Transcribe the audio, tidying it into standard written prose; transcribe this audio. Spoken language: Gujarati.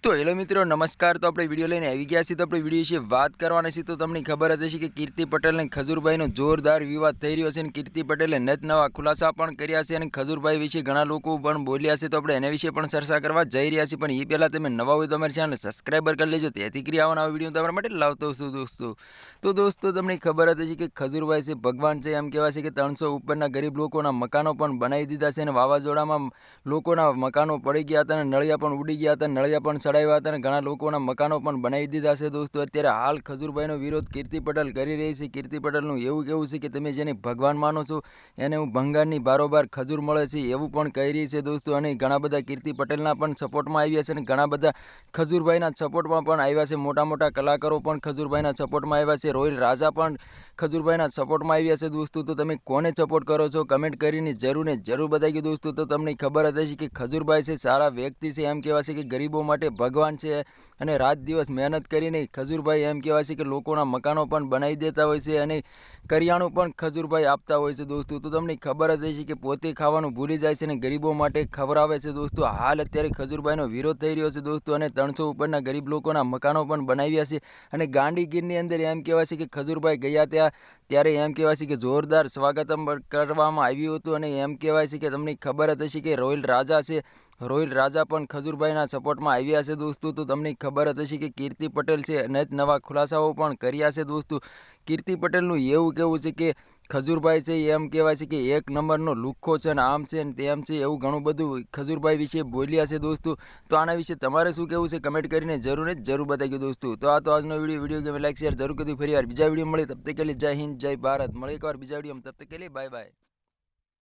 તો હેલો મિત્રો નમસ્કાર। તો આપણે વિડીયો લઈને આવી ગયા છીએ। તો આપણે વિડીયો વિશે વાત કરવાના છીએ। તો તમને ખબર જ હશે કે કીર્તિ પટેલ અને ખજૂરભાઈનો જોરદાર વિવાદ થઈ રહ્યો છે અને કીર્તિ પટેલે નવા ખુલાસા પણ કર્યા છે અને ખજૂરભાઈ વિશે ઘણા લોકો પણ બોલ્યા છે। તો આપણે એના વિશે પણ ચર્ચા કરવા જઈ રહ્યા છીએ। પણ એ પહેલાં તમે નવા હોય તો અમારી ચેનલ સબસ્ક્રાઈબર કરી લેજો, તેથી કરી આવવાના વિડીયો તમારા માટે લાવતો છું દોસ્તો। તો દોસ્તો તમને ખબર જ હશે કે ખજૂરભાઈ છે ભગવાન છે, એમ કહેવાય છે કે 300 ઉપરના ગરીબ લોકોના મકાનો પણ બનાવી દીધા છે અને વાવાઝોડામાં લોકોના મકાનો પડી ગયા હતા અને નળિયા પણ ઉડી ગયા હતા, નળિયા પણ સડાવ્યા હતા અને ઘણા લોકોના મકાનો પણ બનાવી દીધા છે દોસ્તો। અત્યારે હાલ ખજૂરભાઈનો વિરોધ કીર્તિ પટેલ કરી રહી છે। કીર્તિ પટેલનું એવું કહેવું છે કે તમે જેને ભગવાન માનો છો એને હું ભંગારની બારોબાર ખજૂર મળે છે એવું પણ કહી રહી છે દોસ્તો। અને ઘણા બધા કીર્તિ પટેલના પણ સપોર્ટમાં આવ્યા છે અને ઘણા બધા ખજૂરભાઈના સપોર્ટમાં પણ આવ્યા છે। મોટા મોટા કલાકારો પણ ખજૂરભાઈના સપોર્ટમાં આવ્યા છે। રોહિલ રાજા પણ ખજૂરભાઈના સપોર્ટમાં આવ્યા છે દોસ્તો। તો તમે કોને સપોર્ટ કરો છો કમેન્ટ કરીને જરૂર બતાવી દોસ્તો। તો તમને ખબર જ હશે કે ખજૂરભાઈ છે સારા વ્યક્તિ છે, એમ કહેવાય છે કે ગરીબો માટે ભગવાન છે અને રાત દિવસ મહેનત કરીને ખજૂરભાઈ એમ કહેવાય છે કે લોકોના મકાનો પણ બનાવી દેતા હોય છે અને કરિયાણું પણ ખજૂરભાઈ આપતા હોય છે દોસ્તો। તો તમને ખબર જ હશે કે પોતે ખાવાનું ભૂલી જાય છે અને ગરીબો માટે ખવડાવે છે દોસ્તો। હાલ અત્યારે ખજૂરભાઈનો વિરોધ થઈ રહ્યો છે દોસ્તો અને 300 ઉપરના ગરીબ લોકોના મકાનો પણ બનાવ્યા છે અને ગાંધીગીરની અંદર એમ કહેવાય છે કે ખજૂરભાઈ ગયા ત્યારે એમ કહેવાય છે કે જોરદાર સ્વાગતમ કરવામાં આવ્યું હતું અને એમ કહેવાય છે કે તમને ખબર જ હશે કે રોહિલ રાજા પણ ખજૂરભાઈના સપોર્ટમાં આવ્યા છે દોસ્તો। તો તમને ખબર જ હશે કે કીર્તિ પટેલ છે અને નવા ખુલાસાઓ પણ કર્યા છે દોસ્તો। કીર્તિ પટેલનું એવું કહેવું છે કે ખજૂરભાઈ છે એમ કહેવાય છે કે એક નંબરનો લુખ્ખો છે અને આમ છે ને તેમ છે, એવું ઘણું બધું ખજૂરભાઈ વિશે બોલ્યા છે દોસ્તો। તો આના વિશે તમારે શું કહેવું છે કમેન્ટ કરીને જરૂર બતાવી દોસ્તો। તો આજનો વિડીયો ગમે લાઈક શેર જરૂર કરી, ફરી વાર બીજા વિડીયો મળે તબ તક કે લીએ જય હિન્દ જય ભારત। મળે એકવાર બીજા વિડીયોમાં, તબ તક કે લીએ બાય બાય।